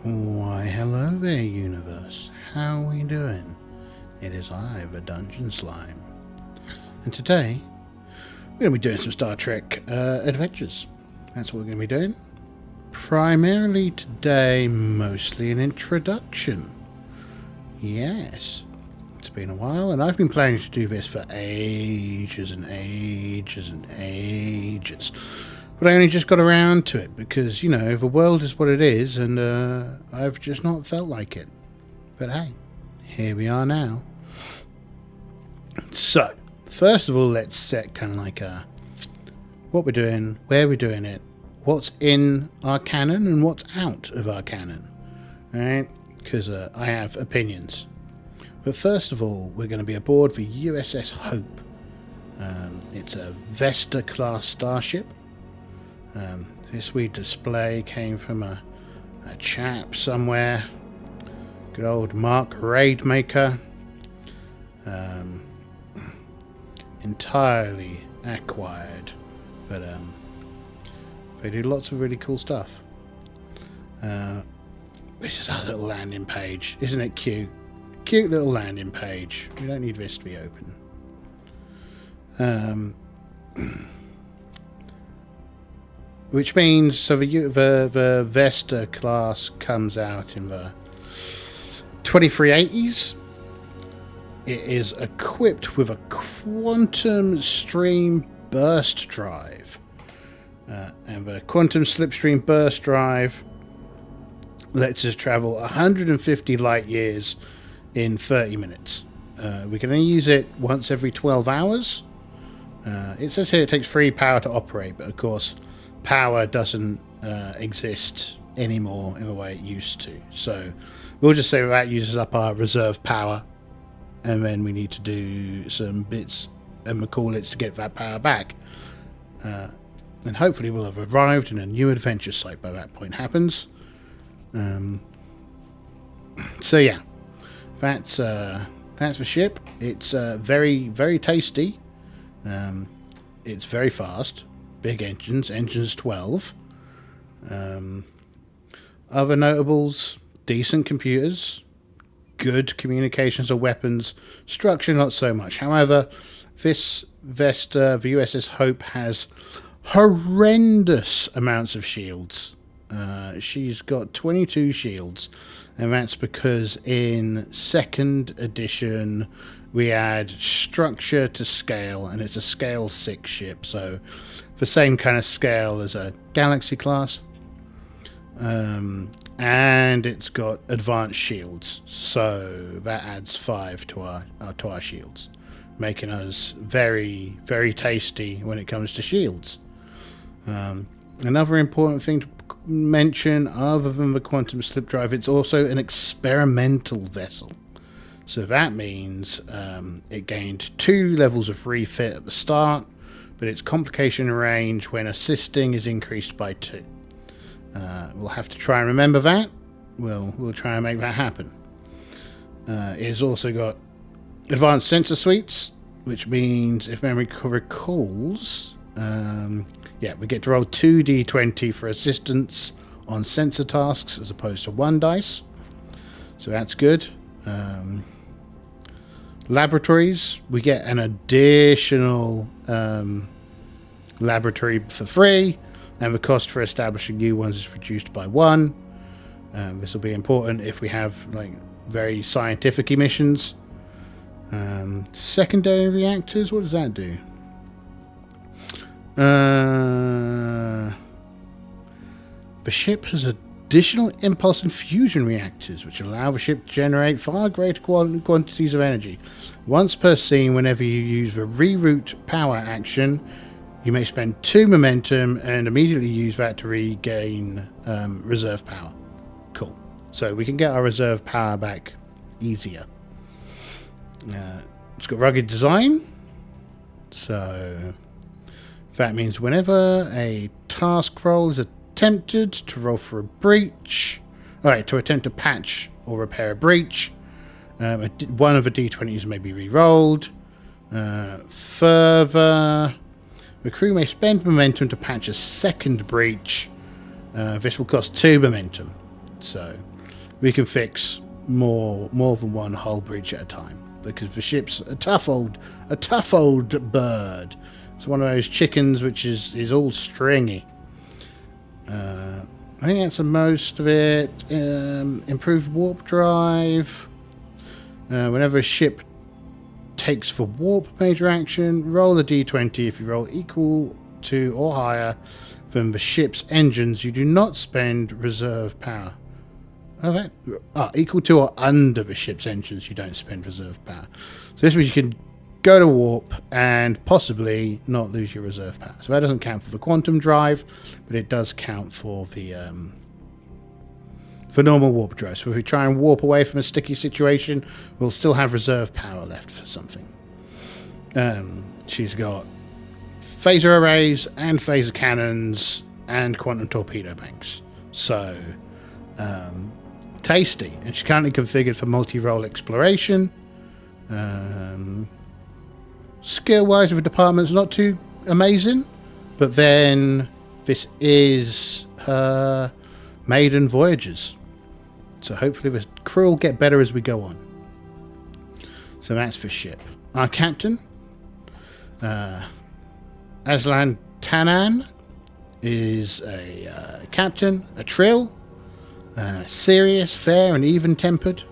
Why, hello there, universe. How are we doing? It is I, the Dungeon Slime. And today, we're going to be doing some Star Trek adventures. That's what we're going to be doing. Primarily today, mostly an introduction. Yes. It's been a while, and I've been planning to do this for ages and ages and ages. But I only just got around to it because, you know, the world is what it is, and I've just not felt like it. But hey, here we are now. So, first of all, let's set kind of like what we're doing, where we're doing it, what's in our canon and what's out of our canon. Alright? Because I have opinions. But first of all, we're going to be aboard the USS Hope. It's a Vesta class starship. This wee display came from a chap somewhere. Good old Mark Raidmaker. Entirely acquired. But they do lots of really cool stuff. This is our little landing page. Isn't it cute? Cute little landing page. We don't need this to be open. Which means, so the Vesta class comes out in the 2380s. It is equipped with a quantum stream burst drive. And the quantum slipstream burst drive lets us travel 150 light years in 30 minutes. We can only use it once every 12 hours. It says here it takes 3 power to operate, but of course power doesn't exist anymore in the way it used to. So we'll just say that uses up our reserve power, and then we need to do some bits and McCallits to get that power back. And hopefully we'll have arrived in a new adventure site by that point happens. So yeah, that's the ship. It's very, very tasty. It's very fast. Big engines 12. Other notables, decent computers, good communications or weapons, structure not so much. However, this Vesta, the USS Hope, has horrendous amounts of shields. She's got 22 shields, and that's because in 2nd edition we add structure to scale, and it's a scale 6 ship, so the same kind of scale as a Galaxy class. And it's got advanced shields, so that adds 5 to our shields, making us very, very tasty when it comes to shields. Another important thing to mention, other than the quantum slip drive, it's also an experimental vessel. So that means it gained 2 levels of refit at the start, but its complication range when assisting is increased by 2. We'll have to try and remember that. We'll try and make that happen. It has also got advanced sensor suites, which means, if memory recalls, we get to roll 2d20 for assistance on sensor tasks as opposed to 1 dice. So that's good. Laboratories, we get an additional laboratory for free, and the cost for establishing new ones is reduced by 1. This will be important if we have like very scientific missions. Secondary reactors, what does that do? The ship has additional impulse and fusion reactors, which allow the ship to generate far greater quantities of energy. Once per scene, whenever you use the reroute power action, you may spend 2 momentum and immediately use that to regain reserve power. Cool. So we can get our reserve power back easier. It's got rugged design, so that means whenever a task roll is attempted to roll for a breach, to attempt to patch or repair a breach, one of the d20s may be re-rolled. Further, the crew may spend momentum to patch a second breach. This will cost 2 momentum. So we can fix more than one hull breach at a time, because the ship's a tough old bird. It's one of those chickens which is all stringy. I think that's the most of it. Improved warp drive. Whenever a ship takes for warp major action, roll a d20. If you roll equal to or higher than the ship's engines, you do not spend reserve power. Equal to or under the ship's engines, you don't spend reserve power. So this means you can go to warp and possibly not lose your reserve power. So that doesn't count for the quantum drive, but it does count for the for normal warp drive. So if we try and warp away from a sticky situation, we'll still have reserve power left for something. She's got phaser arrays and phaser cannons and quantum torpedo banks. So tasty. And she's currently configured for multi-role exploration. Skill-wise, the department's not too amazing, but then this is her maiden Voyages. So hopefully the crew will get better as we go on. So that's for ship. Our captain, Azala Tanan, is a captain, a trill, serious, fair, and even-tempered.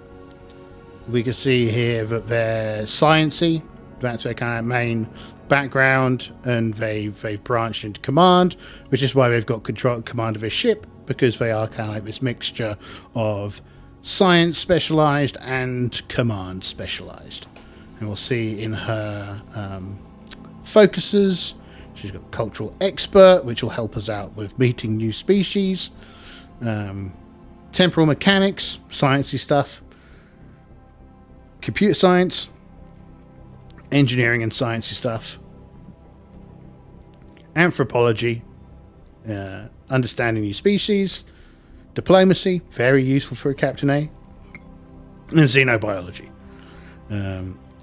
We can see here that they're sciencey. That's their kind of main background, and they've branched into command, which is why they've got command of a ship, because they are kind of like this mixture of science specialized and command specialized. And we'll see in her focuses, she's got cultural expert, which will help us out with meeting new species, temporal mechanics, sciencey stuff, computer science, engineering and sciencey stuff, anthropology, understanding new species, diplomacy, very useful for a Captain A, and xenobiology.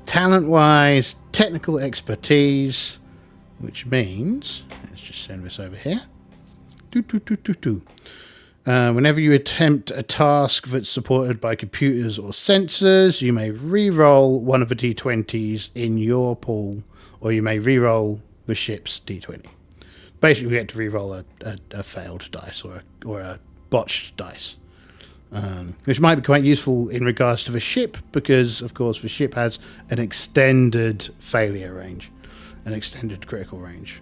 Talent-wise, technical expertise, which means, let's just send this over here. Whenever you attempt a task that's supported by computers or sensors, you may re-roll one of the d20s in your pool, or you may re-roll the ship's d20. Basically, we get to re-roll a failed dice or a botched dice, which might be quite useful in regards to the ship, because, of course, the ship has an extended failure range, an extended critical range.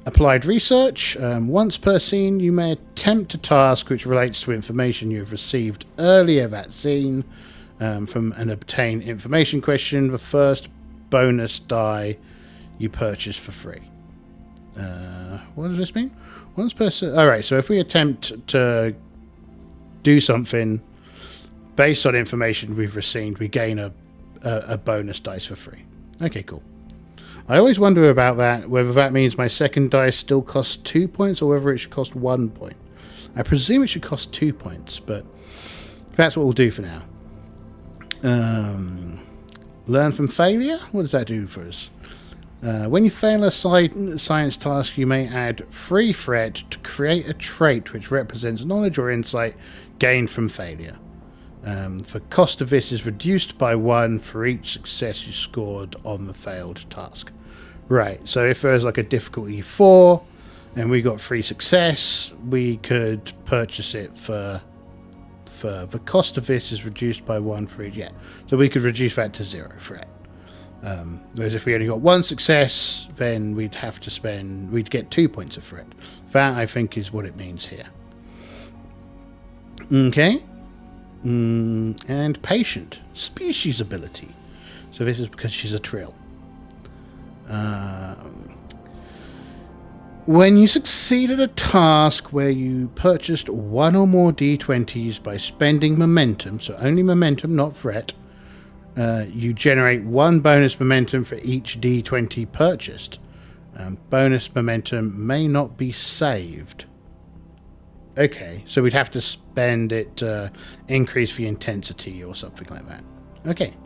Applied research. Once per scene, you may attempt a task which relates to information you have received earlier that scene from an obtain information question. The first bonus die you purchase for free. What does this mean? Once per... Alright, so if we attempt to do something based on information we've received, we gain a bonus dice for free. Okay, cool. I always wonder about that, whether that means my second dice still costs 2 points or whether it should cost 1 point. I presume it should cost 2 points, but that's what we'll do for now. Learn from failure? What does that do for us? When you fail a science task, you may add free threat to create a trait which represents knowledge or insight gained from failure. The cost of this is reduced by 1 for each success you scored on the failed task. Right, so if there's like a difficulty 4 and we got free success, we could purchase it for the cost of this is reduced by 1 for each. Yeah, so we could reduce that to 0 threat. Whereas if we only got 1 success, then we'd get 2 points of threat. That, I think, is what it means here. Okay. And patient. Species ability. So this is because she's a trill. When you succeed at a task where you purchased 1 or more d20s by spending momentum, so only momentum, not threat, you generate 1 bonus momentum for each d20 purchased. Bonus momentum may not be saved. Okay, so we'd have to spend it to increase the intensity or something like that. Okay.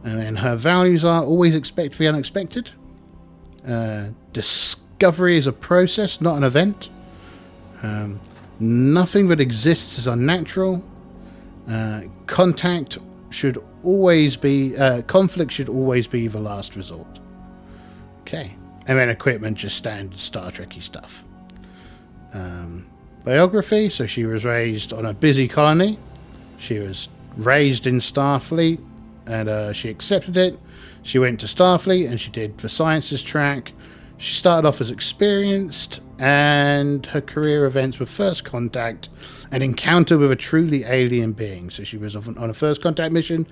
And then her values are always expect the unexpected. Discovery is a process, not an event. Nothing that exists is unnatural. Conflict should always be the last resort. Okay. And then equipment, just standard Star Trek-y stuff. Biography, so she was raised on a busy colony. She was raised in Starfleet, and she accepted it. She went to Starfleet, and she did the sciences track. She started off as experienced, and her career events were First Contact, an encounter with a truly alien being. So she was on a First Contact mission.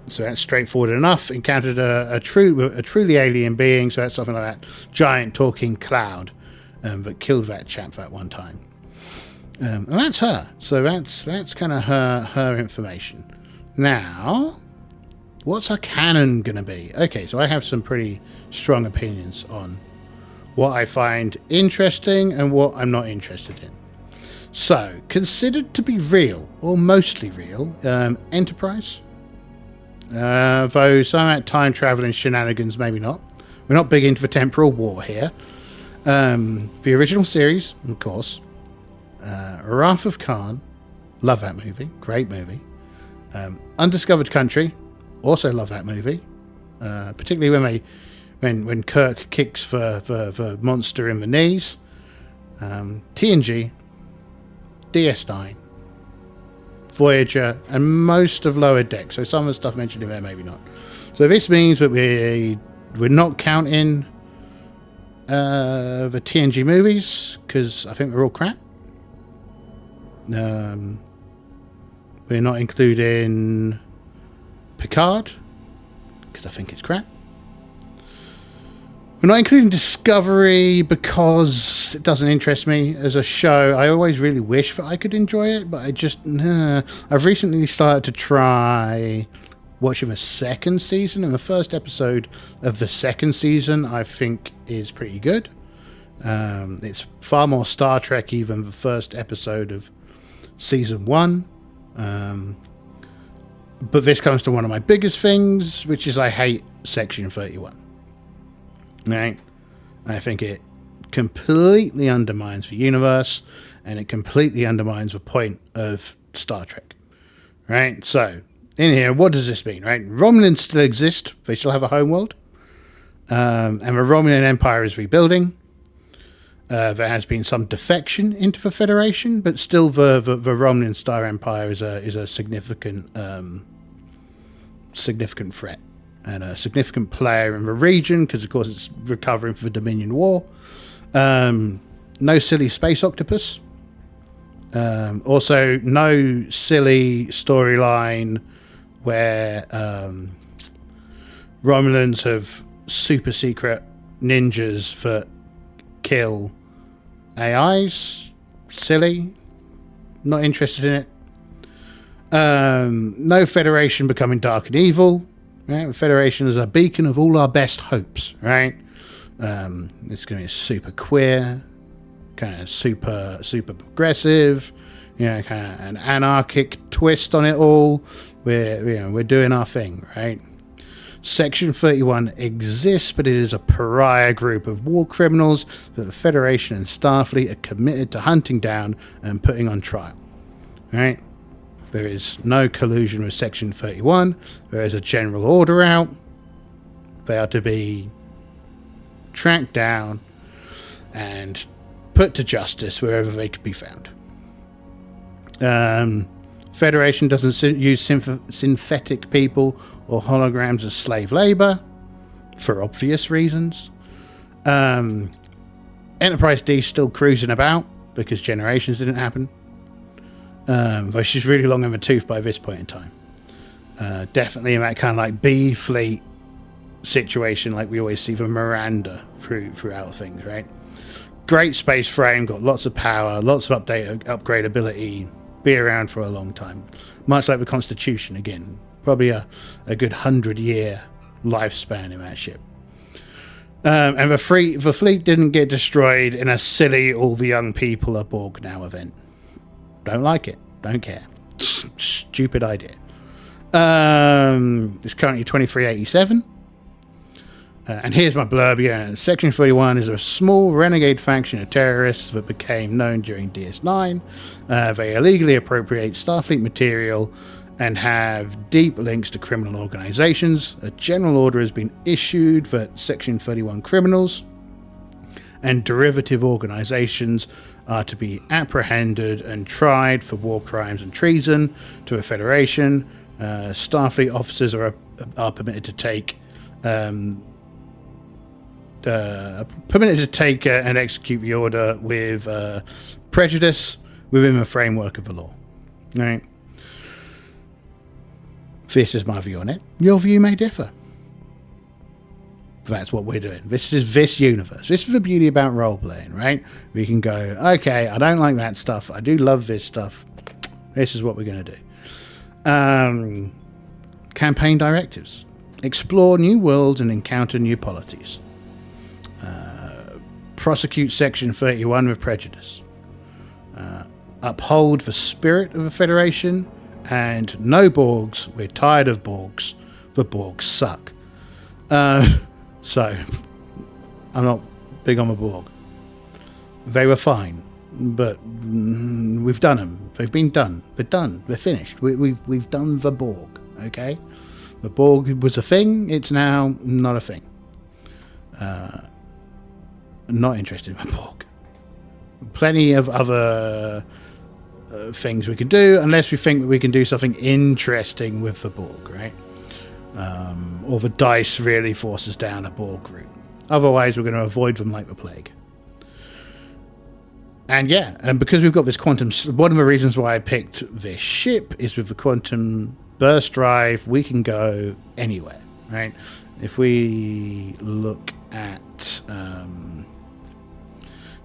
So that's straightforward enough. Encountered a truly alien being. So that's something like that giant talking cloud that killed that chap that one time. And that's her. So that's kind of her information. Now, what's her canon going to be? Okay, so I have some pretty strong opinions on what I find interesting and what I'm not interested in. So, considered to be real, or mostly real, Enterprise. Though some at time travel and shenanigans, maybe not. We're not big into the temporal war here. The original series, of course. Wrath of Khan. Love that movie. Great movie. Undiscovered Country. Also love that movie. Particularly when Kirk kicks the monster in the knees. TNG. DS9. Voyager, and most of Lower Deck. So some of the stuff mentioned in there, maybe not. So this means that we're not counting the TNG movies, because I think they're all crap. We're not including Picard, because I think it's crap. We're not including Discovery because it doesn't interest me as a show. I always really wish that I could enjoy it, but I've recently started to try watching the second season, and the first episode of the second season I think is pretty good. It's far more Star Trek-y than the first episode of season 1. But this comes to one of my biggest things, which is I hate Section 31. Right? I think it completely undermines the universe, and it completely undermines the point of Star Trek. Right? So, in here, what does this mean? Right? Romulans still exist. They still have a homeworld. And the Romulan Empire is rebuilding. There has been some defection into the Federation, but still the Romulan Star Empire is a significant threat. And a significant player in the region, because of course it's recovering from the Dominion War. No silly space octopus. Also, no silly storyline where Romulans have super secret ninjas that kill AIs. Silly. Not interested in it. No Federation becoming dark and evil. Right? The Federation is a beacon of all our best hopes, right? It's going to be super queer, kind of super progressive, kind of an anarchic twist on it all. We're doing our thing, right? Section 31 exists, but it is a pariah group of war criminals that the Federation and Starfleet are committed to hunting down and putting on trial, right? There is no collusion with Section 31. There is a general order out. They are to be tracked down and put to justice wherever they could be found. Federation doesn't use synthetic people or holograms as slave labor, for obvious reasons. Enterprise D is still cruising about because generations didn't happen. Though she's really long in the tooth by this point in time. Definitely in that kind of like B fleet situation, like we always see the Miranda throughout things, right? Great space frame, got lots of power, lots of upgradability, be around for a long time. Much like the Constitution, again, probably a good 100-year lifespan in that ship. And the fleet didn't get destroyed in a silly all the young people are Borg now event. Don't like it. Don't care. Stupid idea. It's currently 2387. And here's my blurb again. Section 31 is a small renegade faction of terrorists that became known during DS9. They illegally appropriate Starfleet material and have deep links to criminal organizations. A general order has been issued that Section 31 criminals and derivative organizations are to be apprehended and tried for war crimes and treason to a Federation. Starfleet officers are permitted to take and execute the order with prejudice within the framework of the law. All right. This is my view on it. Your view may differ. That's what we're doing. This is this universe. This is the beauty about role-playing, right? We can go, okay, I don't like that stuff. I do love this stuff. This is what we're going to do. Campaign directives. Explore new worlds and encounter new polities. Prosecute Section 31 with prejudice. Uphold the spirit of the Federation. And no Borgs. We're tired of Borgs. The Borgs suck. So, I'm not big on the Borg. They were fine, but we've done them. They've been done. They're done. They're finished. We've done the Borg. Okay, the Borg was a thing. It's now not a thing. Not interested in the Borg. Plenty of other things we can do, unless we think that we can do something interesting with the Borg, right? Or the dice really force us down a Borg route. Otherwise, we're going to avoid them like the plague. And yeah, and because we've got this quantum... One of the reasons why I picked this ship is with the quantum burst drive, we can go anywhere, right? If we look at...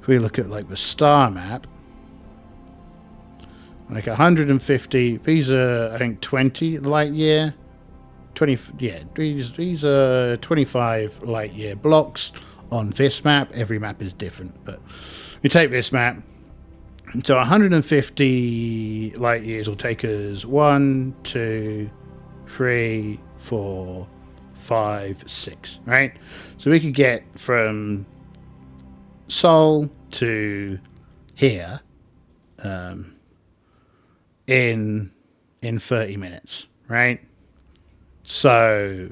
like the star map, like 150, these are, I think, 20 light year. 20, yeah, these are 25 light year blocks on this map. Every map is different, but we take this map. So 150 light years will take us 1, 2, 3, 4, 5, 6, right? So we could get from Sol to here in 30 minutes, right? So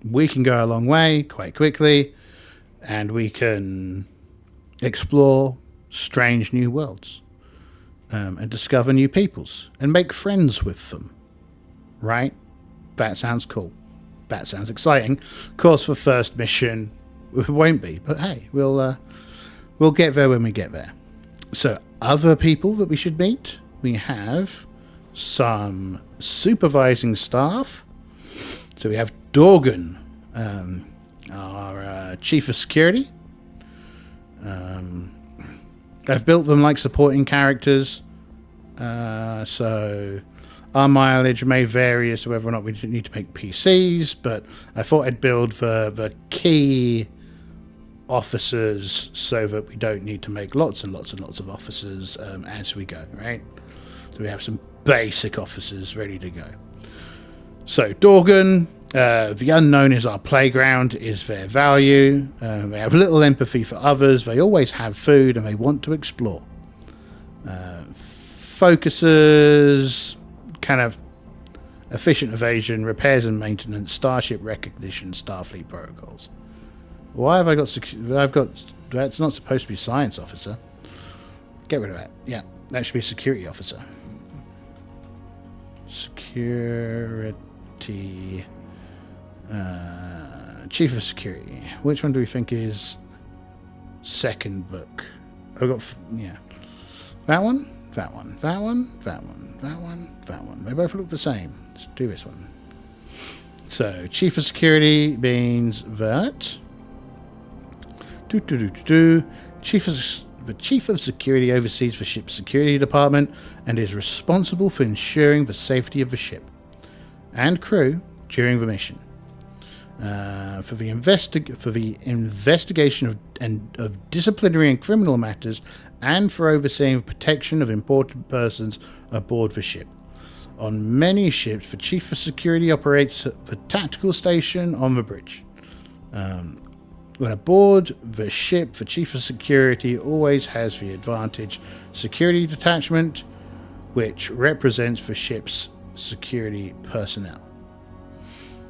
we can go a long way quite quickly, and we can explore strange new worlds and discover new peoples and make friends with them, right? That sounds cool. That sounds exciting. Of course, for first mission, it won't be, but hey, we'll get there when we get there. So other people that we should meet, we have some supervising staff. So we have Dorgan, our chief of security. I've built them like supporting characters, so our mileage may vary as to whether or not we need to make PCs, but I thought I'd build the key officers so that we don't need to make lots and lots and lots of officers as we go, right? So we have some basic officers ready to go. So Dorgan, the unknown is our playground, is their value. They have little empathy for others. They always have food and they want to explore. Focuses, kind of efficient evasion, repairs and maintenance, starship recognition, Starfleet protocols. Why have I got... That's not supposed to be science officer. Get rid of that. Yeah, that should be security officer. Security... chief of security. Which one do we think is second book? I've got... yeah. That one? That one. That one? That one. That one? That one. They both look the same. Let's do this one. So, chief of security means that... The chief of security oversees the ship's security department and is responsible for ensuring the safety of the ship and crew during the mission. For the investigation of disciplinary and criminal matters, and for overseeing the protection of important persons aboard the ship. On many ships, the chief of security operates the tactical station on the bridge. When aboard the ship, the Chief of Security always has the advantage security detachment, which represents the ship's security personnel.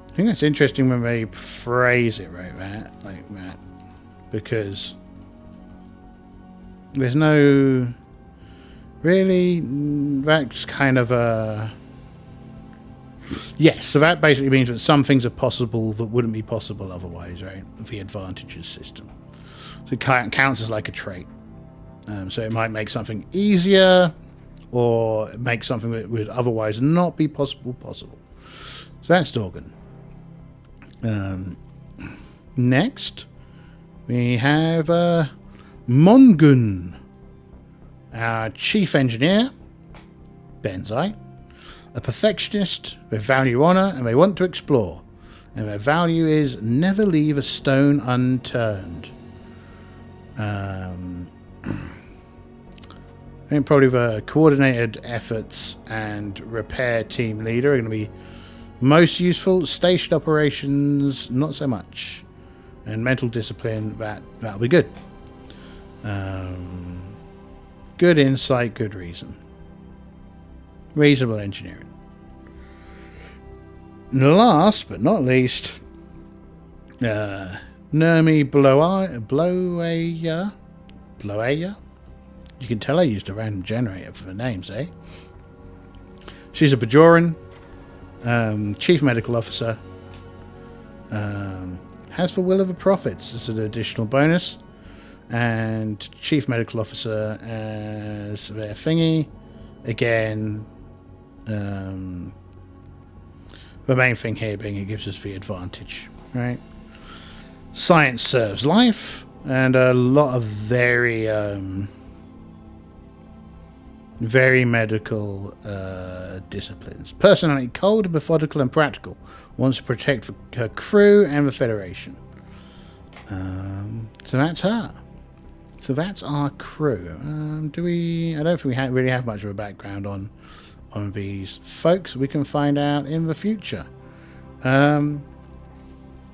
I think that's interesting when they phrase it like that, because there's no really, that's kind of a yes, so that basically means that some things are possible that wouldn't be possible otherwise, right? The advantages system. So it counts as like a trait. So it might make something easier, or make something that would otherwise not be possible. So that's Dorgan. Next, we have Mongun, our chief engineer, Benzai. A perfectionist, they value honour and they want to explore. And their value is never leave a stone unturned. I think probably the coordinated efforts and repair team leader are going to be most useful. Station operations, not so much. And mental discipline, that'll be good. Good insight, good reason. Reasonable engineering. Last but not least, Nermi Bloeya. You can tell I used a random generator for the names, eh? She's a Bajoran, chief medical officer. Has the will of the prophets as an additional bonus, and chief medical officer as their thingy. Again, the main thing here being it gives us the advantage, right? Science serves life, and a lot of very medical disciplines. Personality cold, methodical, and practical. Wants to protect her crew and the Federation. So that's her. So that's our crew. I don't think we really have much of a background on these folks. We can find out in the future.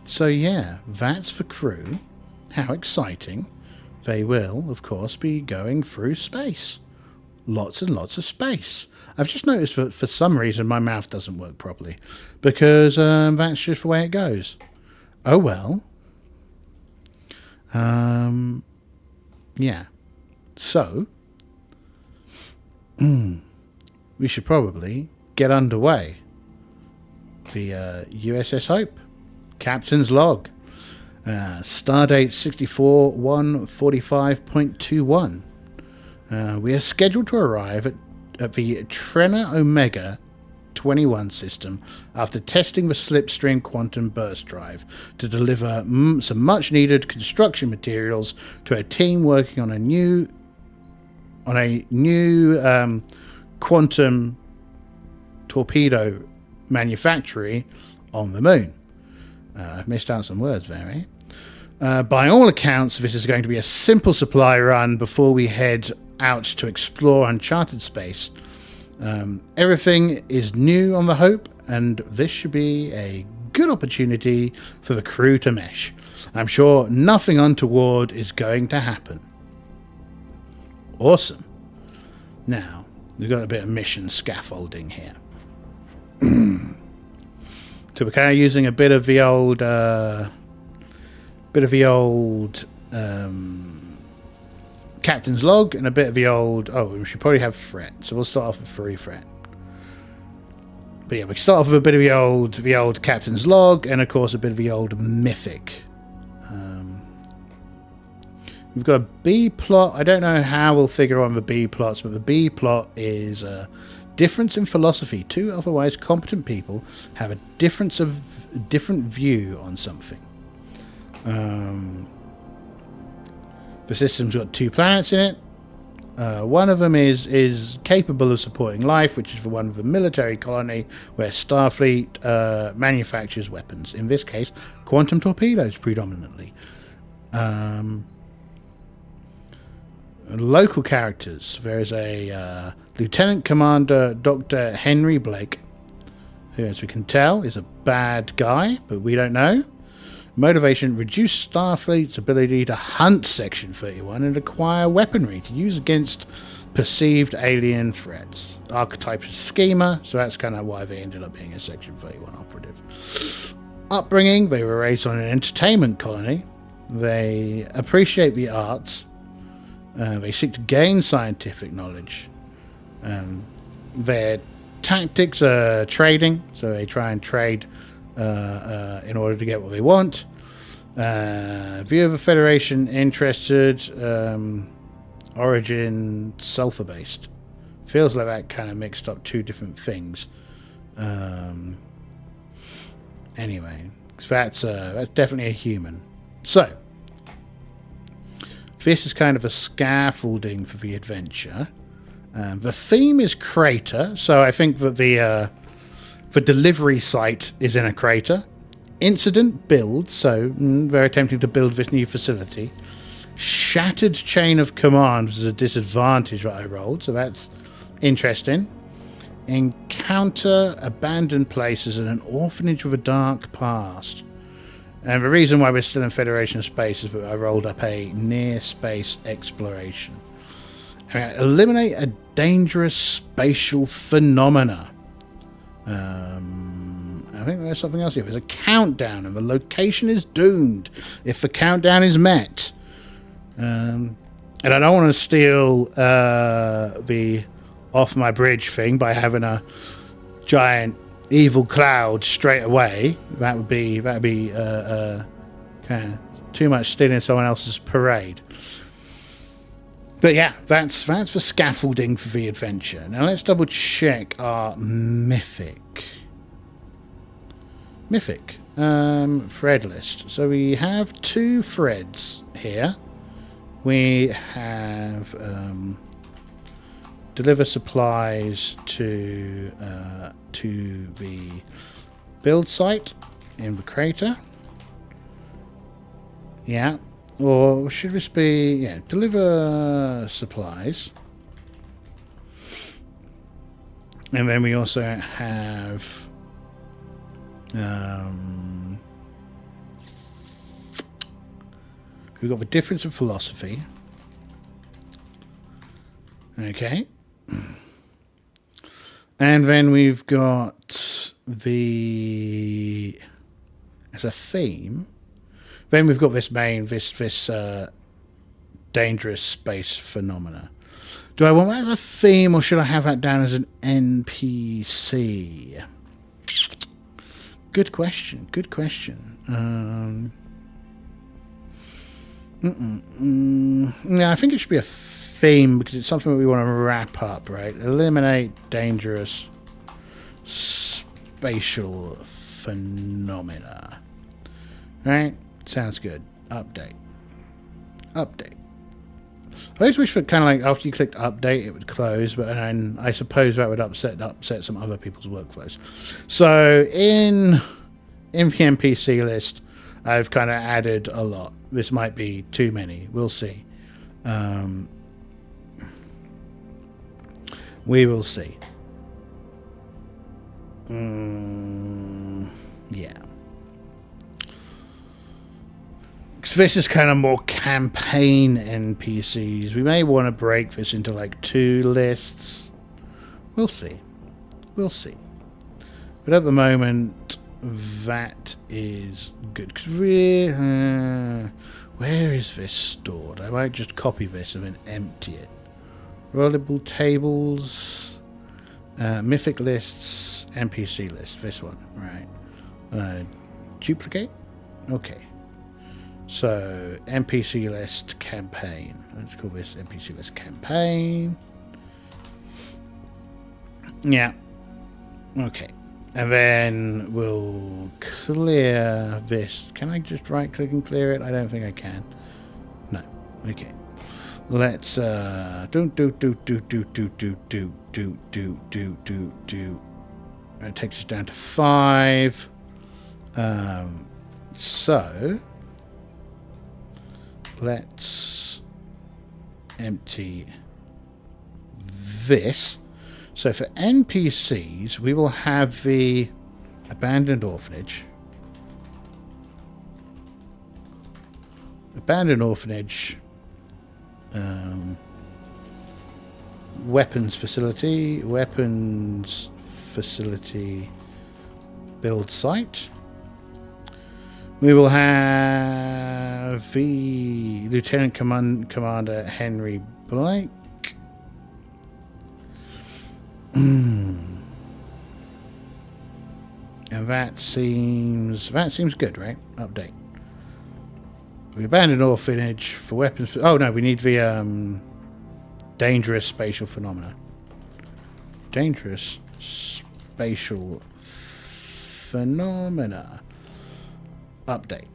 So yeah, that's the crew. How exciting. They will, of course, be going through space. Lots and lots of space. I've just noticed that for some reason my mouth doesn't work properly. Because that's just the way it goes. Oh well. Yeah. So, we should probably get underway. The USS Hope. Captain's log. Stardate 64-145.21. We are scheduled to arrive at the Trenna Omega 21 system after testing the slipstream quantum burst drive to deliver some much needed construction materials to a team working on a new quantum torpedo manufactory on the moon. I've missed out some words there, eh? By all accounts, this is going to be a simple supply run before we head out to explore uncharted space. Everything is new on the Hope, and this should be a good opportunity for the crew to mesh. I'm sure nothing untoward is going to happen. Awesome. Now, we've got a bit of mission scaffolding here. So we're kind of using a bit of the old Captain's log and a bit of the old... Oh, we should probably have threat. So we'll start off with 3 threat. But yeah, we start off with a bit of the old Captain's log, and of course a bit of the old mythic. We've got a B plot. I don't know how we'll figure on the B plots, but the B plot is difference in philosophy. 2 otherwise competent people have a different view on something. The system's got 2 planets in it. One of them is capable of supporting life, which is for one of the military colony where Starfleet manufactures weapons. In this case, quantum torpedoes predominantly. Local characters. There is a Lieutenant Commander Dr. Henry Blake, who, as we can tell, is a bad guy, but we don't know. Motivation, reduce Starfleet's ability to hunt Section 31 and acquire weaponry to use against perceived alien threats. Archetype is schemer, so that's kind of why they ended up being a Section 31 operative. Upbringing, they were raised on an entertainment colony. They appreciate the arts. They seek to gain scientific knowledge. Their tactics are trading, so they try and trade in order to get what they want. View of the Federation, interested. Origin, sulfur-based. Feels like that kind of mixed up two different things. Anyway, that's definitely a human. So, this is kind of a scaffolding for the adventure. The theme is crater, so I think that the delivery site is in a crater. Incident, build, so very tempting to build this new facility. Shattered chain of command was a disadvantage that I rolled, so that's interesting. Encounter abandoned places and an orphanage with a dark past. And the reason why we're still in Federation space is that I rolled up a near space exploration. Eliminate a dangerous spatial phenomena. I think there's something else here. There's a countdown and the location is doomed if the countdown is met. And I don't want to steal the off my bridge thing by having a giant evil cloud straight away. That would be kind of too much stealing someone else's parade. But yeah, that's for scaffolding for the adventure. Now let's double check our mythic thread list. So we have 2 threads here. We have deliver supplies to the build site in the crater. Yeah. Or should this be... Yeah, deliver supplies. And then we also have... we've got the difference of philosophy. Okay. And then we've got the... as a theme... Then we've got this dangerous space phenomena. Do I want that as a theme, or should I have that down as an NPC? Good question. Yeah, I think it should be a theme because it's something that we want to wrap up, right? Eliminate dangerous spatial phenomena. Right? Sounds good. Update. I always wish that kind of like after you clicked update it would close, but then I suppose that would upset some other people's workflows. So in the NPC list, I've kind of added a lot. This might be too many. We'll see. We will see. Yeah. This is kind of more campaign NPCs. We may want to break this into like 2 lists. We'll see. But at the moment, that is good. Cause where is this stored? I might just copy this and then empty it. Rollable tables, mythic lists, NPC list. This one, right? Duplicate. Okay. So, NPC list campaign. Let's call this NPC list campaign. Yeah. Okay. And then we'll clear this. Can I just right click and clear it? I don't think I can. No. Okay. Let's That takes us down to 5. So let's empty this. So for NPCs, we will have the abandoned orphanage. abandoned orphanage, weapons facility, build site. We will have the Lieutenant Commander Henry Blake. And that seems good, right? Update. We abandoned orphanage for weapons. Oh no, we need the dangerous spatial phenomena. Dangerous spatial phenomena. Update.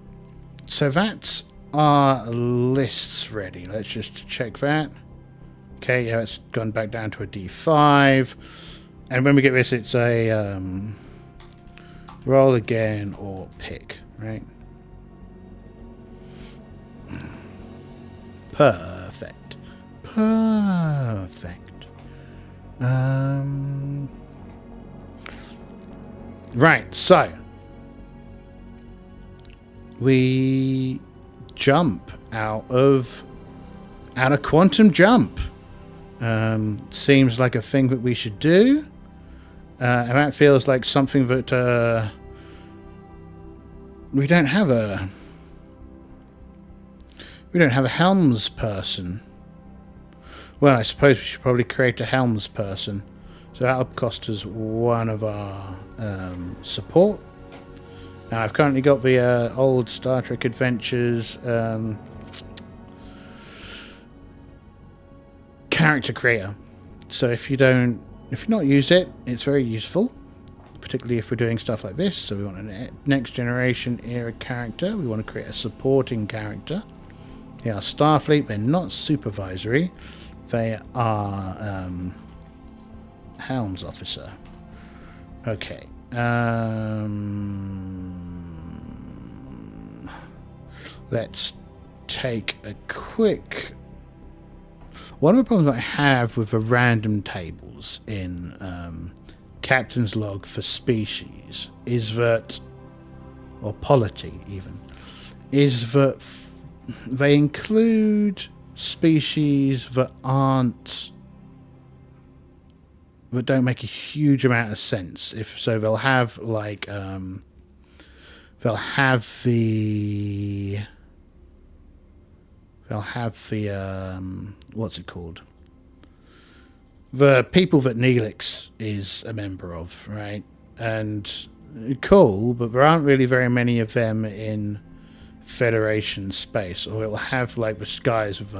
So that's our lists ready. Let's just check that. Okay, yeah, it's gone back down to a D5. And when we get this, it's a roll again or pick, right? Perfect. Right, so we jump out of quantum jump. Seems like a thing that we should do. And that feels like something that we don't have a helms person. Well, I suppose we should probably create a helms person. So that'll cost us one of our support. Now, I've currently got the old Star Trek Adventures character creator. So if you've not used it, it's very useful, particularly if we're doing stuff like this. So we want a next generation era character. We want to create a supporting character. They are Starfleet. They're not supervisory. They are helms officer. Okay. Let's take a quick... One of the problems I have with the random tables in Captain's Log for species is that, or polity even, is that they include species that don't make a huge amount of sense. If so, they'll have like they'll have the what's it called? The people that Neelix is a member of, right? And cool, but there aren't really very many of them in Federation space. Or it'll have like the guys with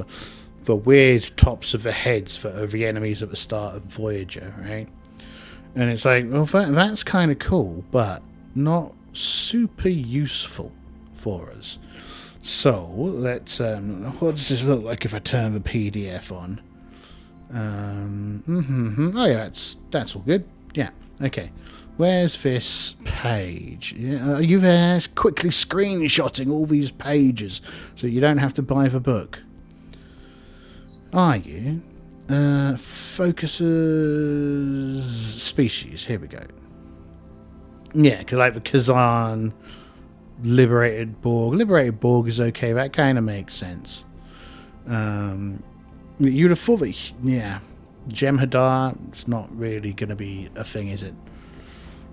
the weird tops of the heads that are the enemies at the start of Voyager, right? And it's like, well, that's kind of cool, but not super useful for us. So let's what does this look like if I turn the PDF on? Oh yeah, that's all good. Yeah, okay. Where's this page? Yeah, are you there? Quickly screenshotting all these pages so you don't have to buy the book. Are you? Focuses species. Here we go. Yeah, because like the Kazan. Liberated Borg is okay. That kind of makes sense. You'd have thought that, yeah, Jem'Hadar, it's not really going to be a thing, is it?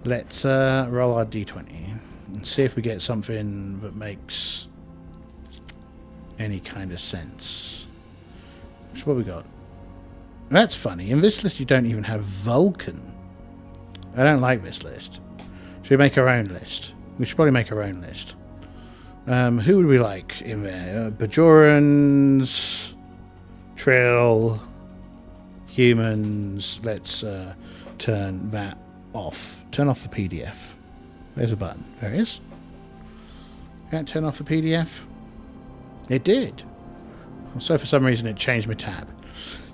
Let's roll our d20 and see if we get something that makes any kind of sense. So what we got? That's funny. In this list, you don't even have Vulcan. I don't like this list. Should we make our own list? We should probably make our own list. Who would we like in there? Bajorans, Trill, humans. Let's turn that off. Turn off the PDF. There's a button. There it is. Can't turn off the PDF. It did. So for some reason it changed my tab.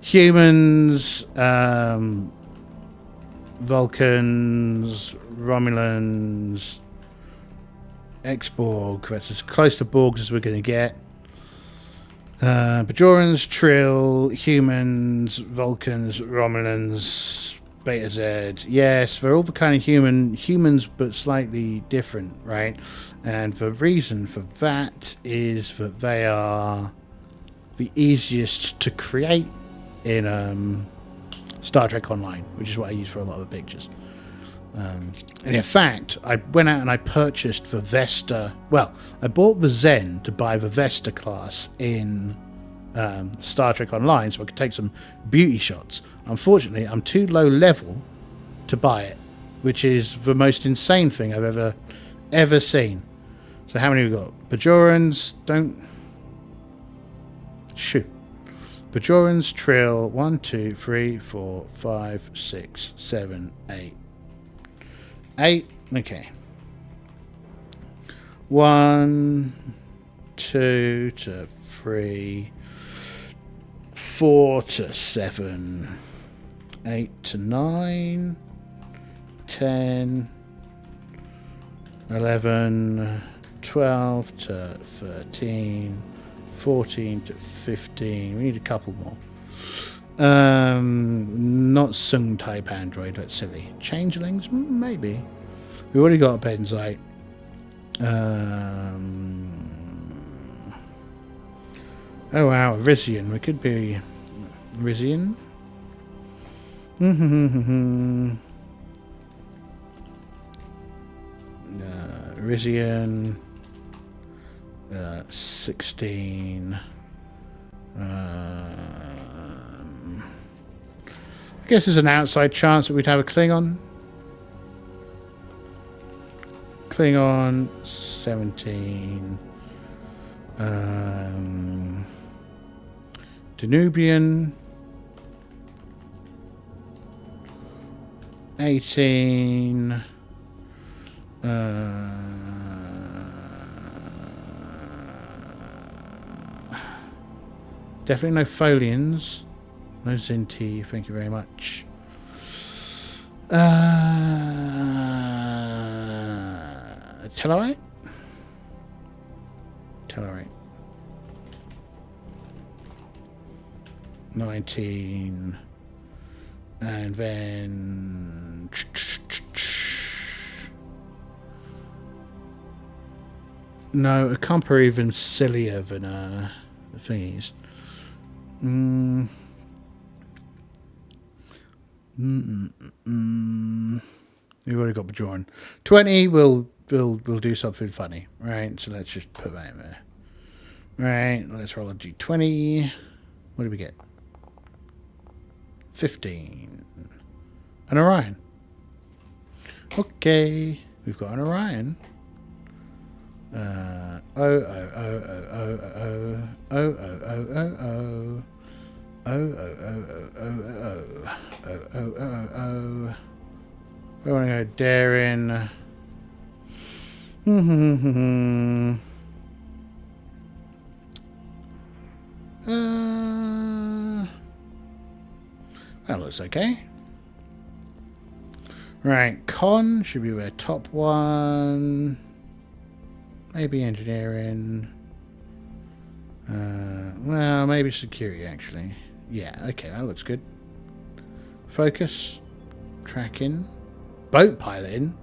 Humans, Vulcans, Romulans, X-Borg. That's as close to Borgs as we're going to get. Bajorans, Trill, humans, Vulcans, Romulans, Beta Z, yes, they're all the kind of humans, but slightly different, right? And the reason for that is that they are the easiest to create in Star Trek Online, which is what I use for a lot of the pictures. And in fact, I went out and I purchased the Vesta. Well, I bought the Zen to buy the Vesta class in Star Trek Online so I could take some beauty shots. Unfortunately, I'm too low level to buy it, which is the most insane thing I've ever seen. So how many we got? Bajorans, don't shoot. Bajorans, Trill, 1, 2, 3, 4, 5, 6, 7, 8. 8, okay. 1, 2 to 3, 4 to 7, 8 to 9, 10, 11, 12 to 13, 14 to 15. We need a couple more. Not Sung type android, that's silly. Changelings? Maybe. We've already got a Benzite. Oh wow, Risian. We could be Risian. Risian. 16. I guess there's an outside chance that we'd have a Klingon. Klingon 17. Danubian 18. Definitely no Folians. No Zinti, thank you very much. Tellarite? Tellarite. 19. And then... No, a comp are even sillier than the thingies. We've already got Bajoran. 20 we'll do something funny, right? So let's just put that in there. Right, let's roll a d20. What do we get? 15. An Orion. Okay, we've got an Orion. We want to go Darren. That looks okay. Right, Con should be their top one. Maybe engineering. Well, maybe security, actually. Yeah, okay, that looks good. Focus. Tracking. Boat piloting.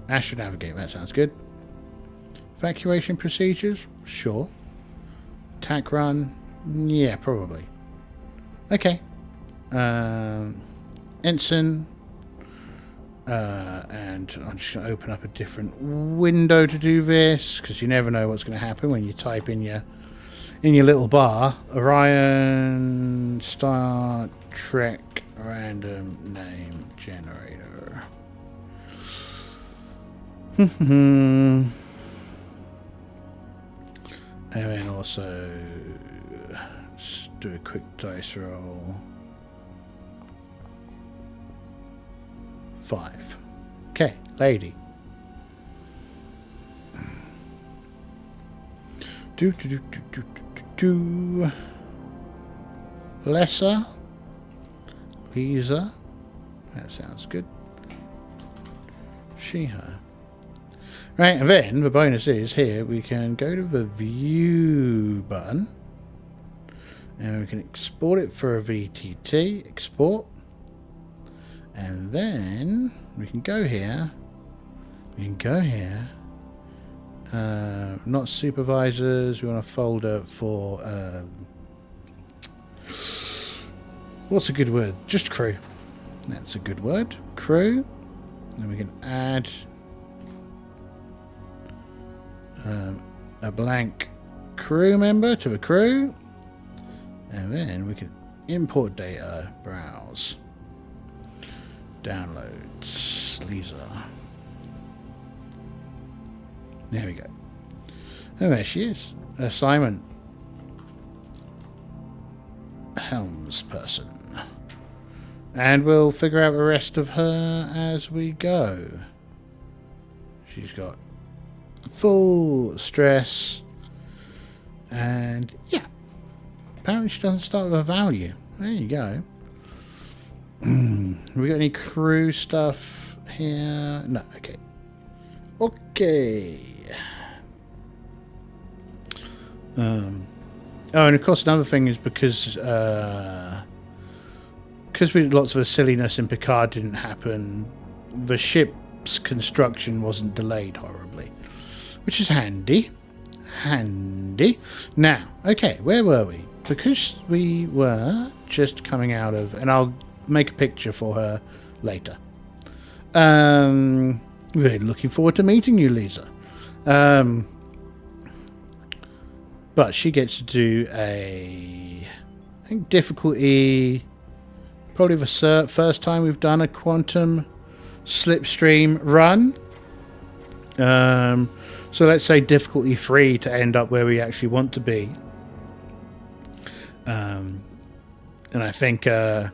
Astronavigate, that sounds good. Evacuation procedures? Sure. Attack run? Yeah, probably. Okay. Ensign. And I'm just going to open up a different window to do this, because you never know what's going to happen when you type in your little bar. Orion Star Trek random name generator. And then also let's do a quick dice roll. 5. Okay, lady. Lesser. Lisa. That sounds good. She, her. Right, and then the bonus is here we can go to the view button and we can export it for a VTT. Export. And then we can go here. We can go here. Not supervisors. We want a folder for... what's a good word? Just crew. That's a good word. Crew. Then we can add a blank crew member to the crew. And then we can import data, browse, downloads, Lisa. There we go. Oh, there she is. Assignment. Helms person. And we'll figure out the rest of her as we go. She's got full stress. And yeah. Apparently she doesn't start with a value. There you go. We got any crew stuff here? No, okay. Okay. Oh, and of course another thing is because we lots of the silliness in Picard didn't happen, the ship's construction wasn't delayed horribly, which is handy. Handy. Now, okay, where were we? Because we were just coming out of, and I'll make a picture for her later. We're looking forward to meeting you, Lisa. But she gets to do I think difficulty, probably the first time we've done a quantum slipstream run. So let's say difficulty 3 to end up where we actually want to be. And I think we'll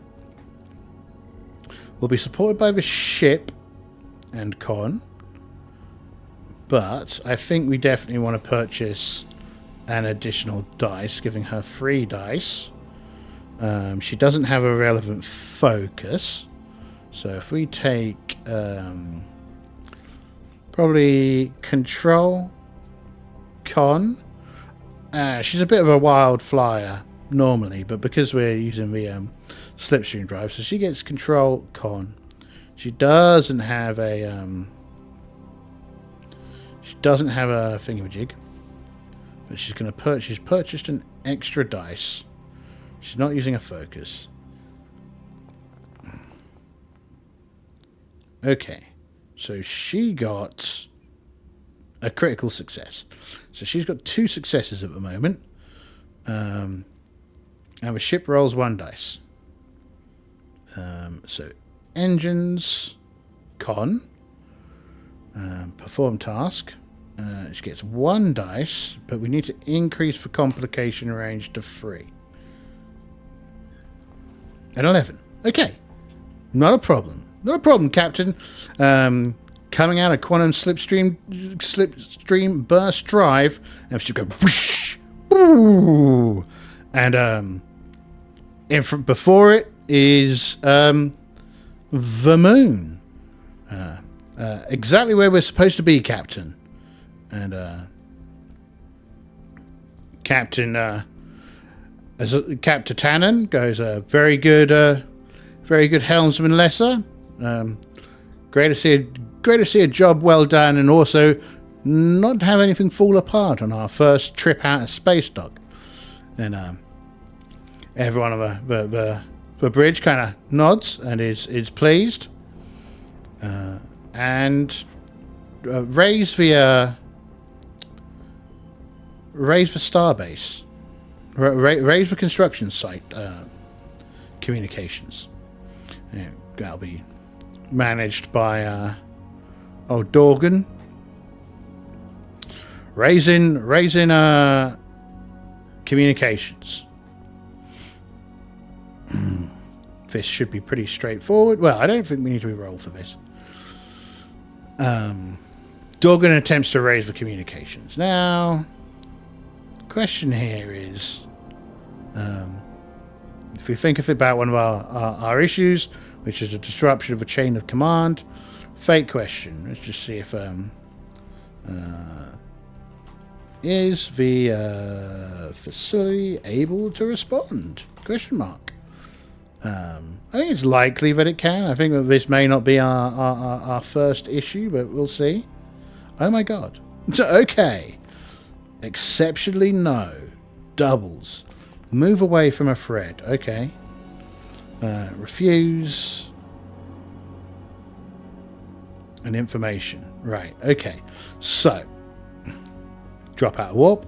be supported by the ship and con. But I think we definitely want to purchase an additional dice, giving her 3 dice. She doesn't have a relevant focus. So if we take probably control, con. She's a bit of a wild flyer normally, but because we're using the slipstream drive, so she gets control, con. She doesn't have a thingamajig, but she's going to she's purchased an extra dice. She's not using a focus. Okay, so she got a critical success. So she's got 2 successes at the moment. And the ship rolls 1 dice. So engines, con, perform task. She gets 1 dice, but we need to increase the complication range to 3. And 11. Okay. Not a problem. Not a problem, Captain. Coming out of quantum slipstream burst drive, and she go whoosh, woo, and before it is the moon. Exactly where we're supposed to be, Captain. And Captain Tanan goes, very good helmsman, Lesser. Great to see a job well done, and also not have anything fall apart on our first trip out of space dock. And everyone on the bridge kind of nods and is pleased, and raise the starbase, raise the construction site communications. Yeah, that'll be managed by old Dorgan. Raising communications. This should be pretty straightforward. Well, I don't think we need to roll for this. Dorgan attempts to raise the communications. Now, question here is, if we think about one of our issues, which is a disruption of a chain of command, fate question. Let's just see if is the facility able to respond? Question mark. I think it's likely that it can. I think that this may not be our first issue, but we'll see. Oh my god. Okay. Exceptionally no. Doubles. Move away from a thread. Okay. Refuse. And information. Right. Okay. So. Drop out of warp.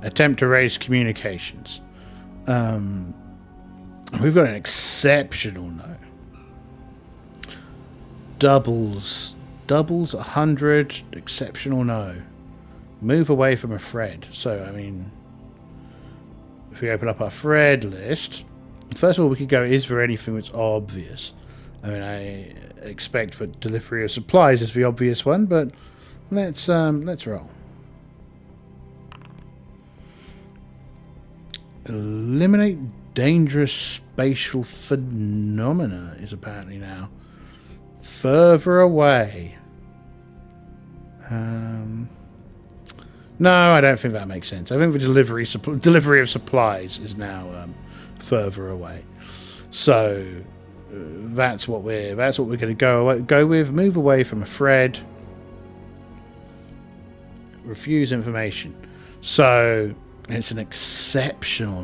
Attempt to raise communications. We've got an exceptional no. Doubles. Doubles 100. Exceptional no. Move away from a thread. So, I mean, if we open up our thread list, first of all, we could go, is there anything that's obvious? I mean, I expect that delivery of supplies is the obvious one, but let's roll. Eliminate dangerous spatial phenomena is apparently now further away. No, I don't think that makes sense. I think the delivery of supplies is now further away. So that's what we're going to go with. Move away from a thread. Refuse information. So it's an exceptional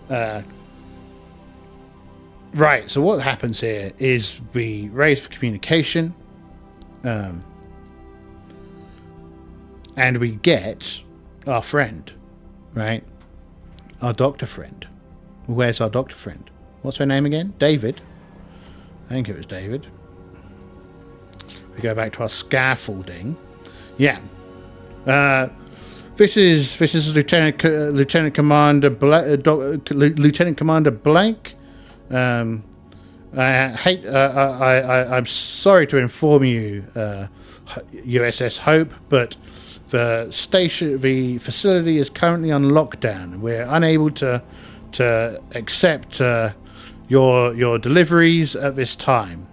no. Right. So what happens here is we raise for communication. And we get our friend, right? Our doctor friend. Where's our doctor friend? What's her name again? David. I think it was David. We go back to our scaffolding. Yeah. This is Lieutenant Commander Lieutenant Commander Blank. I'm sorry to inform you, USS Hope, but the facility is currently on lockdown. We're unable to accept your deliveries at this time.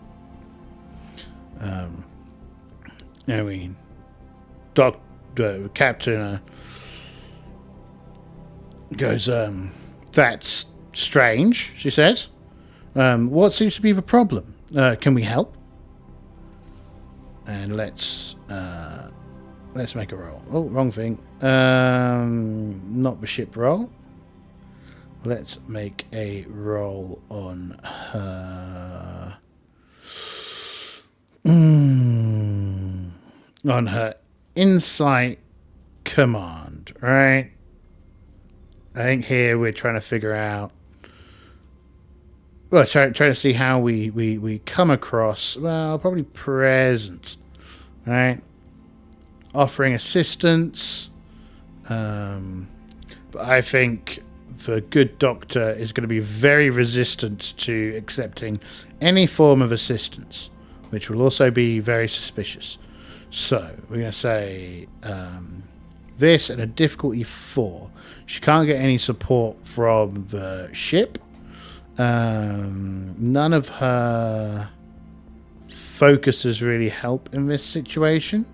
Captain goes, that's strange, she says. What seems to be the problem? Can we help? And let's make a roll. Oh, wrong thing. Not the ship roll. Let's make a roll on her. On her insight command, right? I think here we're trying to figure out. Well, try to see how we come across. Well, probably presence, right? Offering assistance. But I think the good doctor is going to be very resistant to accepting any form of assistance, which will also be very suspicious. So we're going to say this and a difficulty 4. She can't get any support from the ship. None of her focuses really help in this situation.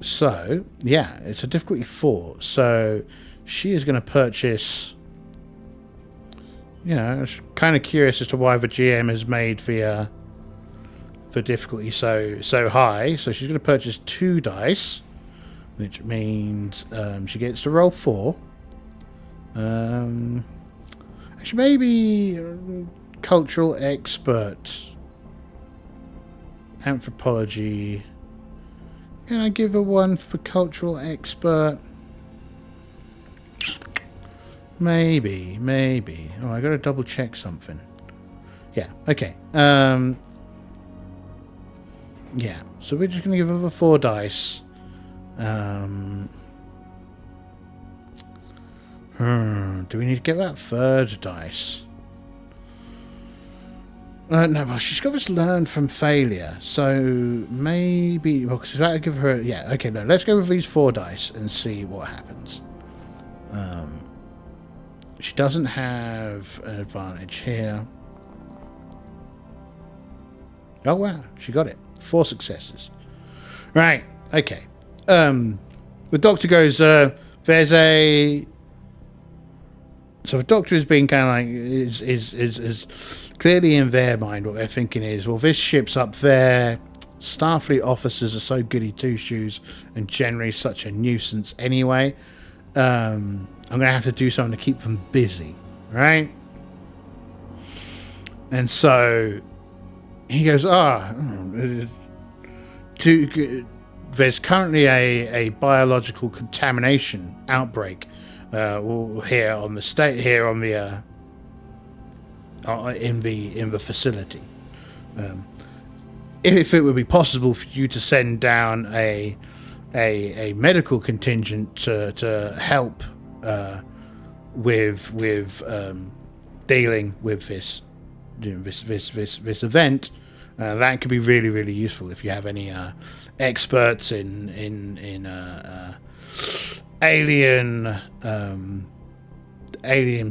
So yeah, it's a difficulty 4. So she is going to purchase. You know, I was kind of curious as to why the GM has made the difficulty so high. So she's going to purchase 2 dice, which means she gets to roll 4. Actually, maybe cultural expert, anthropology. Can I give her 1 for cultural expert? Maybe. Oh, I gotta double check something. Yeah. Okay. Yeah. So we're just gonna give her 4 dice. Do we need to get that 3rd dice? No, well, she's got this learn from failure, so maybe. Well, because I give her. Yeah, okay, no, let's go with these 4 dice and see what happens. She doesn't have an advantage here. Oh, wow, she got it. 4 successes. Right, okay. The doctor goes, there's a So the Doctor is being kind of like is clearly in their mind what they're thinking is, well, this ship's up there. Starfleet officers are so goody two shoes and generally such a nuisance anyway. I'm gonna have to do something to keep them busy, right? And so he goes, there's currently a biological contamination outbreak here on the in the facility. If it would be possible for you to send down a medical contingent to help with dealing with this event, that could be really, really useful if you have any experts in alien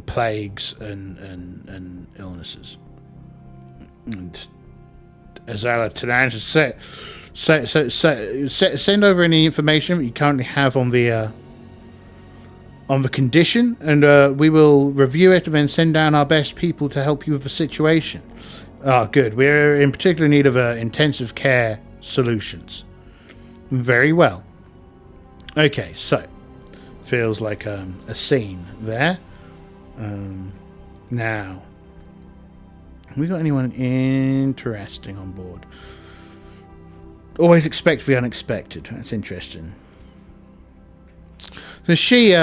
plagues and illnesses. And Azala Tanan send over any information that you currently have on the condition, and we will review it and then send down our best people to help you with the situation. Good. We're in particular need of intensive care solutions. Very well. Okay, so feels like a scene there. Now, have we got anyone interesting on board? Always expect the unexpected. That's interesting. So she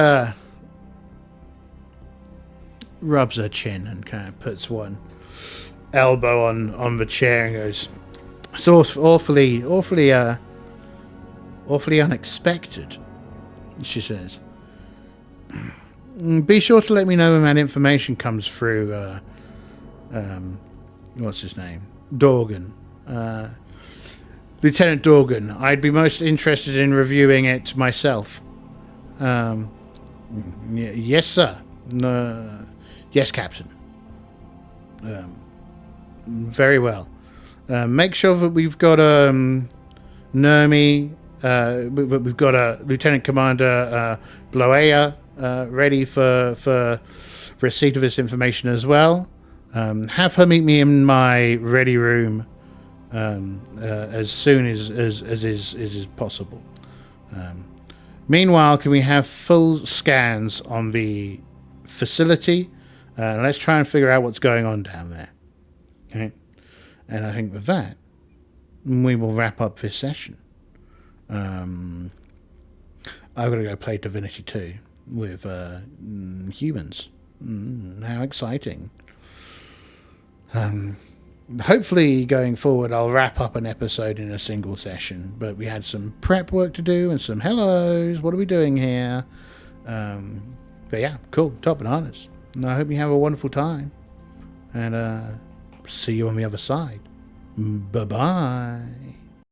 rubs her chin and kind of puts one elbow on the chair and goes, "It's awfully unexpected," she says. "Be sure to let me know when that information comes through. What's his name? Dorgan. Lieutenant Dorgan. I'd be most interested in reviewing it myself." Yes, sir. Yes, Captain. Very well. Make sure that we've got Nermi. We've got a Lieutenant Commander Bloea ready for receipt of this information as well. Have her meet me in my ready room as soon as is possible. Meanwhile, can we have full scans on the facility? Let's try and figure out what's going on down there. Okay? And I think with that, we will wrap up this session. I've got to go play Divinity 2 with humans. How exciting. Hopefully going forward I'll wrap up an episode in a single session, but we had some prep work to do and some hellos, what are we doing here? But yeah, cool, top bananas. And I hope you have a wonderful time, and see you on the other side. Bye bye.